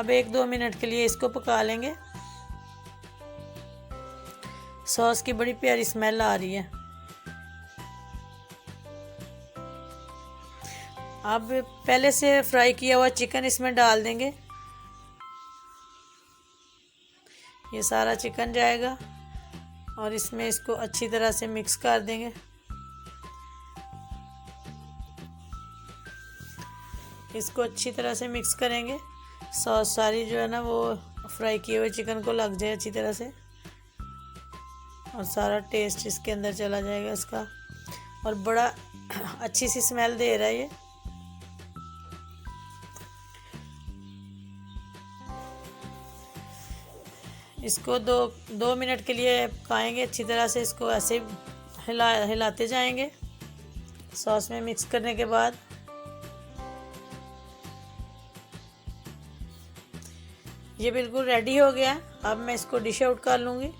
अब 1-2 मिनट के लिए इसको पका लेंगे। सॉस की बड़ी प्यारी स्मेल आ रही है। अब पहले से फ्राई किया हुआ चिकन इसमें डाल देंगे। ये सारा चिकन जाएगा और इसमें इसको अच्छी तरह से मिक्स कर देंगे। इसको अच्छी तरह से मिक्स करेंगे, सॉस सारी जो है ना वो फ्राई किए हुए चिकन को लग जाए अच्छी तरह से और सारा टेस्ट इसके अंदर चला जाएगा इसका। और बड़ा अच्छी सी स्मेल दे रहा है ये। इसको दो मिनट के लिए पकाएंगे अच्छी तरह से। इसको ऐसे हिलाते जाएंगे सॉस में मिक्स करने के बाद। ये बिल्कुल रेडी हो गया। अब मैं इसको डिश आउट कर लूँगी।